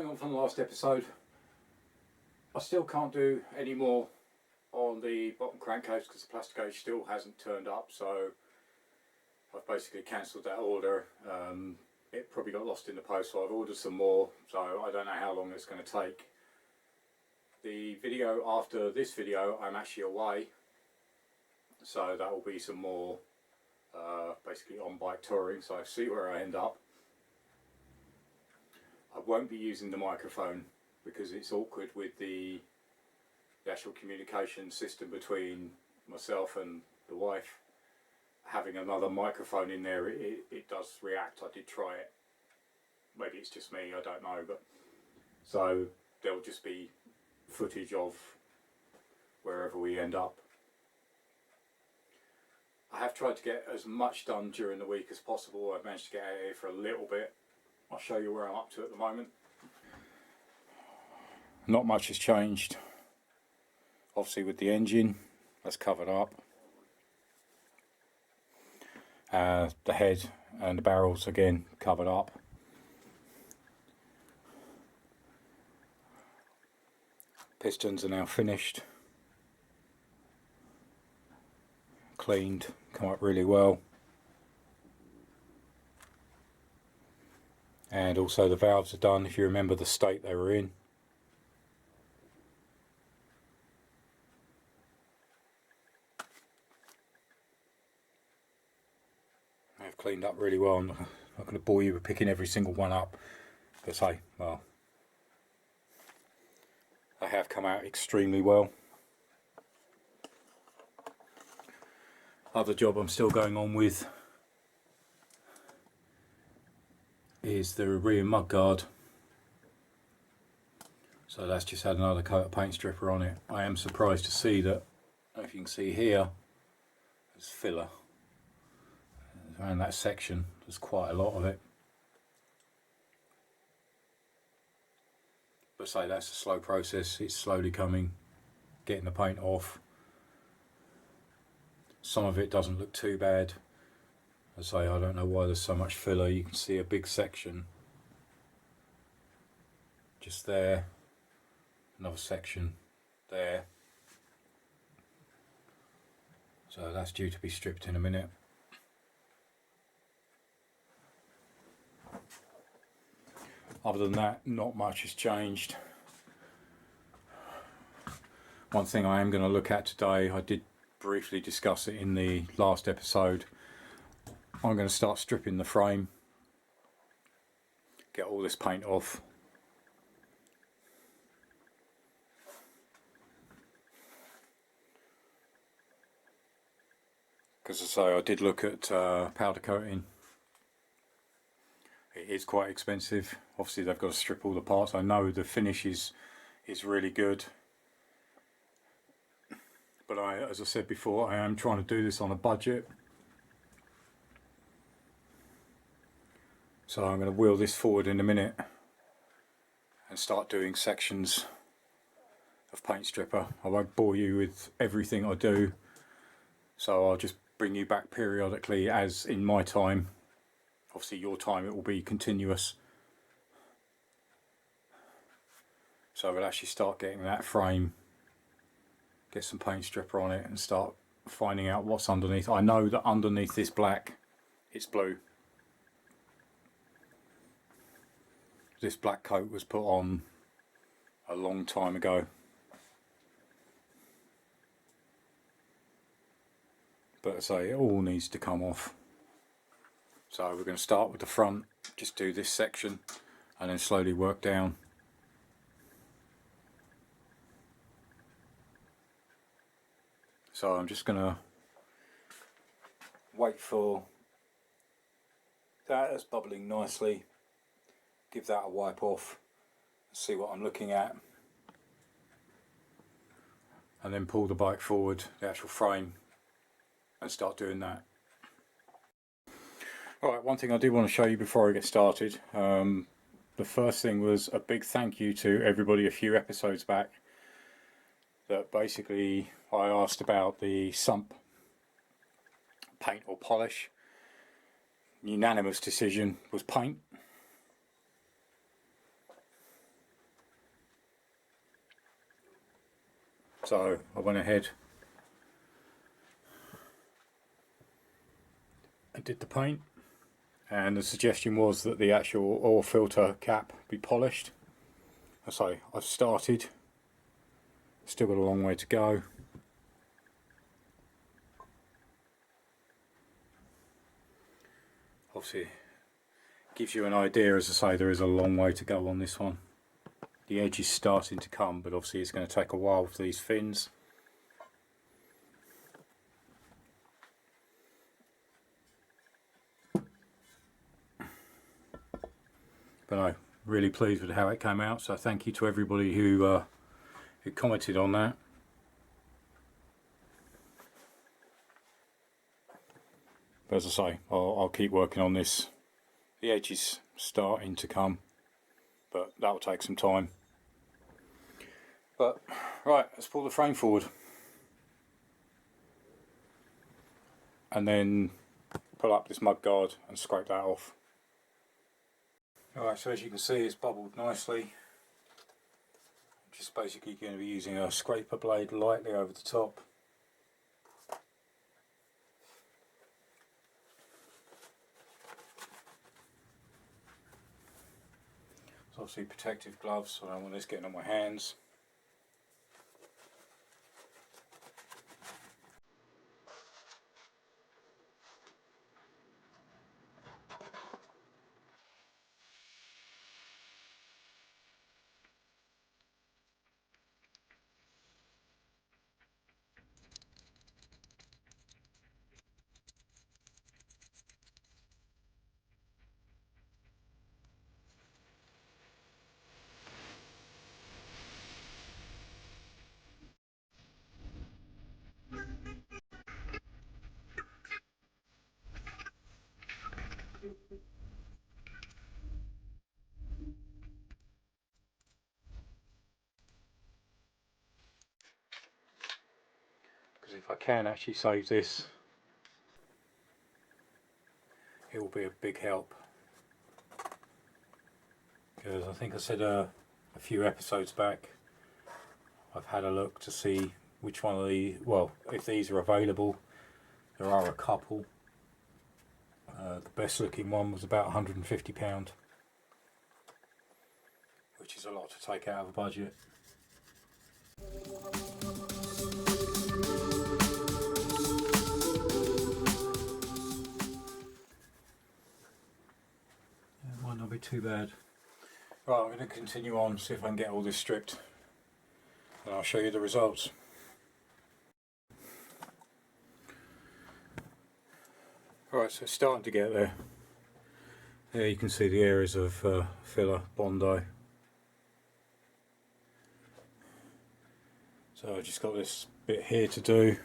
on from the last episode. I still can't do any more on the bottom crankcase because the plastic gauge still hasn't turned up, so I've basically cancelled that order. It probably got lost in the post, so I've ordered some more, so I don't know how long it's going to take. The video after this video, I'm actually away, so that will be some more basically on bike touring, so I'll see where I end up. I won't be using the microphone because it's awkward with the actual communication system between myself and the wife. Having another microphone in there, it does react. I did try it. Maybe it's just me, I don't know. But so there'll just be footage of wherever we end up. I have tried to get as much done during the week as possible. I've managed to get out of here for a little bit. I'll show you where I'm up to at the moment. Not much has changed. Obviously with the engine, that's covered up. The head and the barrels again covered up. Pistons are now finished. Cleaned, come up really well. And also the valves are done, if you remember the state they were in. They've cleaned up really well. I'm not going to bore you with picking every single one up, but say, well, they have come out extremely well. Other job I'm still going on with is the rear mudguard. So that's just had another coat of paint stripper on it. I am surprised to see that, if you can see here, there's filler. Around that section, there's quite a lot of it. But say that's a slow process, it's slowly coming, getting the paint off. Some of it doesn't look too bad. I say, I don't know why there's so much filler. You can see a big section just there, another section there, so that's due to be stripped in a minute. Other than that, not much has changed. One thing I am going to look at today, I did briefly discuss it in the last episode. I'm going to start stripping the frame, get all this paint off. Because as I say, I did look at powder coating. It is quite expensive. Obviously they've got to strip all the parts. I know the finish is really good. But as I said before, I am trying to do this on a budget. So I'm going to wheel this forward in a minute and start doing sections of paint stripper. I won't bore you with everything I do, so I'll just bring you back periodically as in my time. Obviously your time it will be continuous. So we'll actually start getting that frame, get some paint stripper on it and start finding out what's underneath. I know that underneath this black it's blue. This black coat was put on a long time ago. But I say, it all needs to come off. So we're going to start with the front, just do this section and then slowly work down. So I'm just going to wait for that. That's bubbling nicely. Give that a wipe off, see what I'm looking at, and then pull the bike forward, the actual frame, and start doing that. Alright, one thing I do want to show you before I get started. The first thing was a big thank you to everybody a few episodes back that basically I asked about the Sump paint or polish. Unanimous decision was paint. So I went ahead and did the paint, and the suggestion was that the actual oil filter cap be polished. So I've started, still got a long way to go. Obviously gives you an idea, as I say, there is a long way to go on this one. The edge is starting to come, but obviously it's going to take a while with these fins. But no, really pleased with how it came out, so thank you to everybody who commented on that. But as I say, I'll keep working on this. The edge is starting to come, but that will take some time. But right, let's pull the frame forward and then pull up this mudguard and scrape that off. Alright, so as you can see, it's bubbled nicely. Just basically going to be using a scraper blade lightly over the top. It's obviously protective gloves, so I don't want this getting on my hands. Because if I can actually save this, it will be a big help. Because I think I said a few episodes back, I've had a look to see which one of the, well, if these are available. There are a couple. The best looking one was about £150, which is a lot to take out of a budget. It might not be too bad. Right, I'm going to continue on, see if I can get all this stripped, and I'll show you the results. Alright, so it's starting to get there. There you can see the areas of filler, Bondi. So I've just got this bit here to do,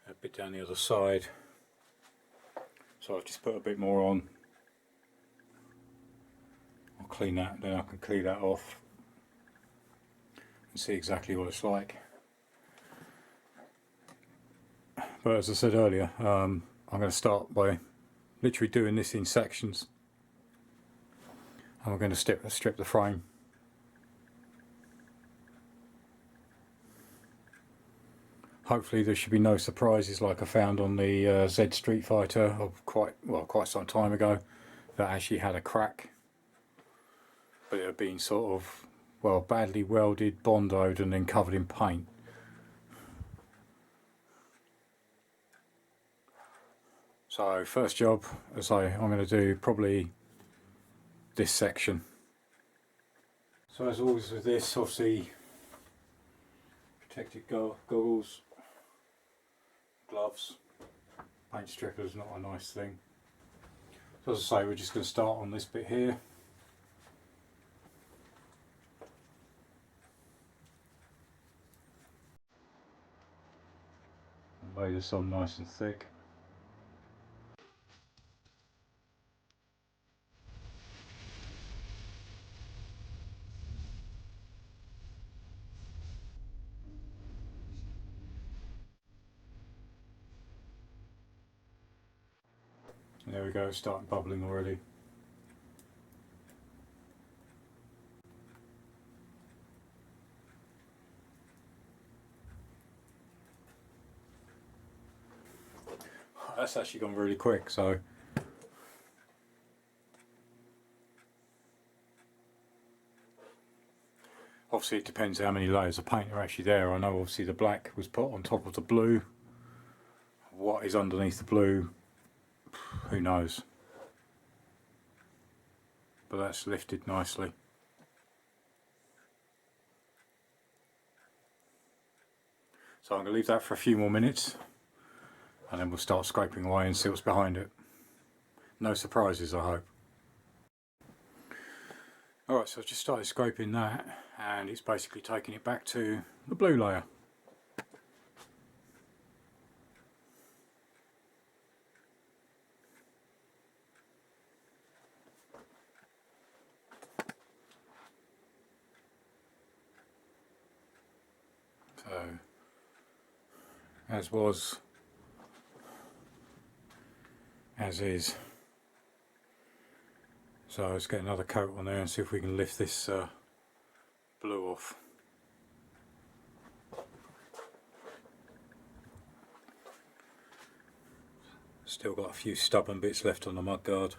a bit down the other side. So I've just put a bit more on. I'll clean that, then I can clean that off and see exactly what it's like. But as I said earlier, I'm going to start by literally doing this in sections, and we're going to strip the frame. Hopefully there should be no surprises like I found on the Z650 of quite some time ago, that actually had a crack, but it had been sort of, well, badly welded, bondoed and then covered in paint. So first job, as I'm going to do probably this section. So as always with this, obviously protective goggles, gloves, paint stripper is not a nice thing. So as I say, we're just going to start on this bit here. And lay this on nice and thick. And there we go, starting bubbling already. that's actually gone really quick. So obviously it depends how many layers of paint are actually there. I know obviously the black was put on top of the blue. What is underneath the blue, who knows. But that's lifted nicely. So I'm going to leave that for a few more minutes and then we'll start scraping away and see what's behind it. No surprises, I hope. Alright, so I've just started scraping that and it's basically taking it back to the blue layer. So, as was, as is. So let's get another coat on there and see if we can lift this blue off. Still got a few stubborn bits left on the mudguard.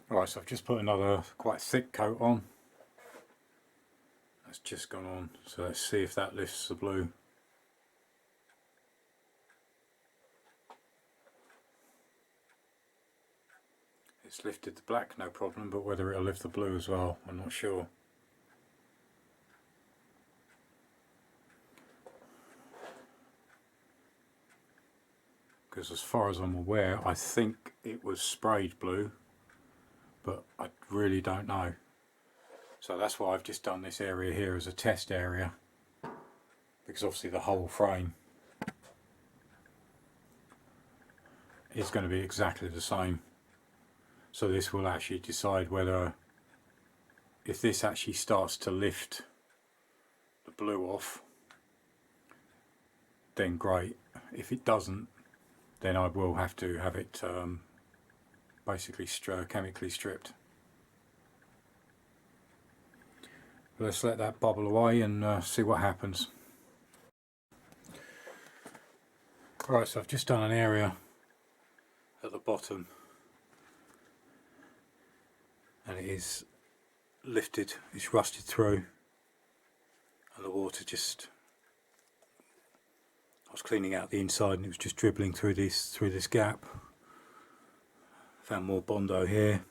Alright, so I've just put another quite thick coat on. That's just gone on, so let's see if that lifts the blue. It's lifted the black, no problem, but whether it'll lift the blue as well, I'm not sure. Because as far as I'm aware, I think it was sprayed blue, but I really don't know. So that's why I've just done this area here as a test area, because obviously the whole frame is going to be exactly the same. So this will actually decide whether, if this actually starts to lift the blue off, then great. If it doesn't, then I will have to have it basically chemically stripped. Let's let that bubble away and see what happens. Right, so I've just done an area at the bottom and it is lifted, it's rusted through, and the water just, I was cleaning out the inside and it was just dribbling through this gap. Found more Bondo here.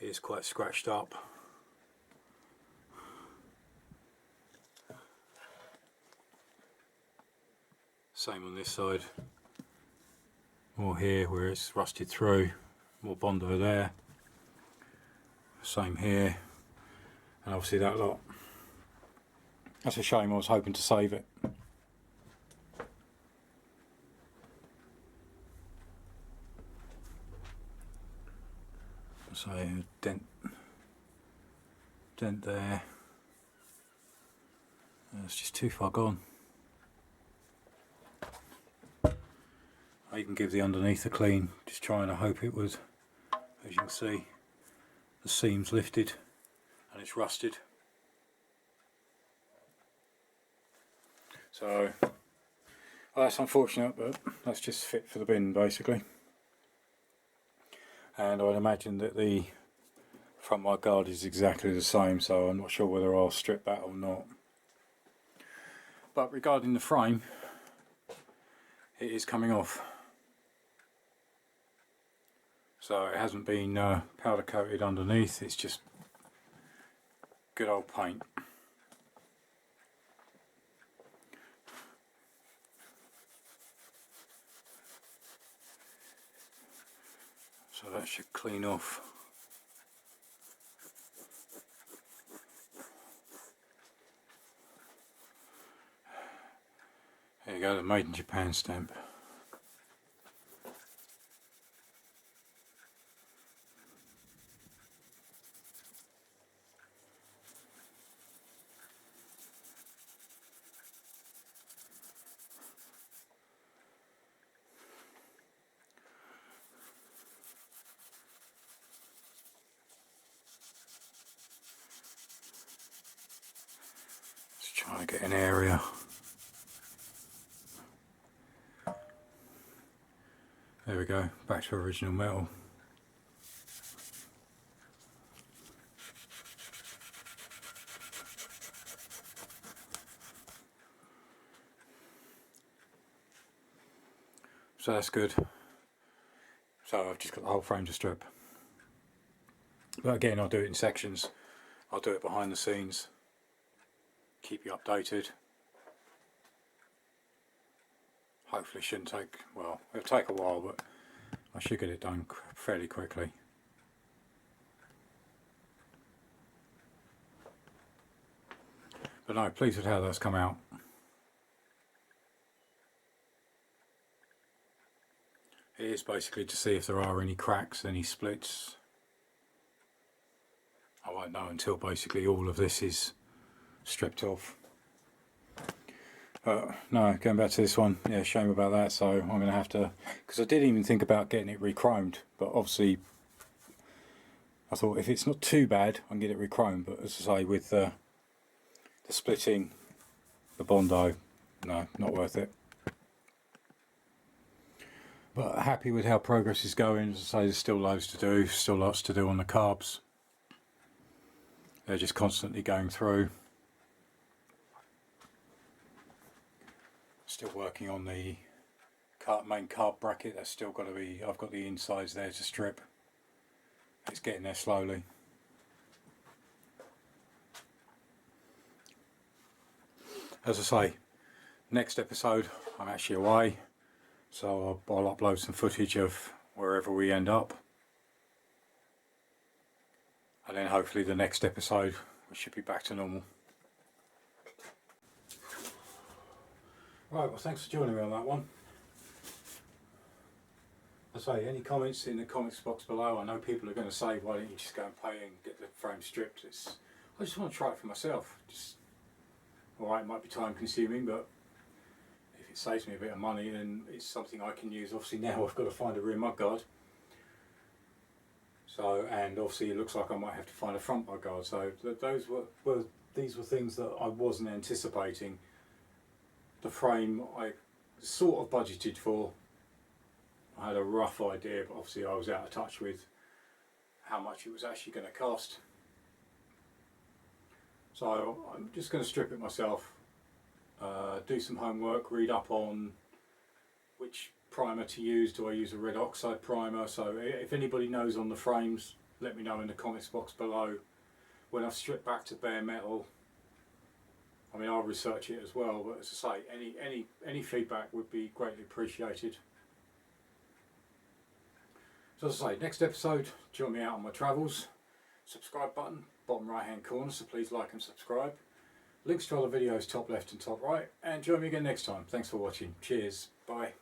It is quite scratched up. Same on this side. More here where it's rusted through. More Bondo there. Same here. And obviously that lot. That's a shame, I was hoping to save it. So dent there. It's just too far gone. I even give the underneath a clean, just trying to hope it was, as you can see, the seam's lifted and it's rusted. So, well, that's unfortunate, but that's just fit for the bin basically. And I'd imagine that the front mudguard is exactly the same, so I'm not sure whether I'll strip that or not. But regarding the frame, it is coming off. So it hasn't been powder coated underneath, it's just good old paint. So that should clean off. There you go, the Made in Japan stamp. Let's try Trying to get an area. There we go, back to original metal. So that's good. So I've just got the whole frame to strip. But again, I'll do it in sections. I'll do it behind the scenes. Keep you updated. Hopefully shouldn't take, well, it'll take a while, but I should get it done fairly quickly. But no, pleased with how that's come out. It is basically to see if there are any cracks, any splits. I won't know until basically all of this is stripped off. No, going back to this one, yeah, shame about that. So I'm going to have to, because I didn't even think about getting it re-chromed, but obviously I thought if it's not too bad, I can get it re-chromed. But as I say, with the splitting, the Bondo, no, not worth it. But happy with how progress is going. As I say, there's still loads to do, still lots to do on the carbs. They're just constantly going through. Still working on the main carb bracket. That's still got to be, I've got the insides there to strip. It's getting there slowly. As I say, next episode I'm actually away, so I'll upload some footage of wherever we end up, and then hopefully the next episode we should be back to normal. Right, well, thanks for joining me on that one. As I say, any comments in the comments box below. I know people are going to say, why don't you just go and pay and get the frame stripped. I just want to try it for myself. Alright, it might be time consuming, but if it saves me a bit of money, then it's something I can use. Obviously now I've got to find a rear mudguard. So, and obviously it looks like I might have to find a front mudguard. So these were things that I wasn't anticipating. The frame I sort of budgeted for. I had a rough idea, but obviously I was out of touch with how much it was actually going to cost. So I'm just going to strip it myself, do some homework, read up on which primer to use. Do I use a red oxide primer? So if anybody knows on the frames, let me know in the comments box below. When I've stripped back to bare metal, I mean, I'll research it as well, but as I say, any feedback would be greatly appreciated. So as I say, next episode, join me out on my travels. Subscribe button, bottom right hand corner, so please like and subscribe. Links to all the videos top left and top right, and join me again next time. Thanks for watching. Cheers. Bye.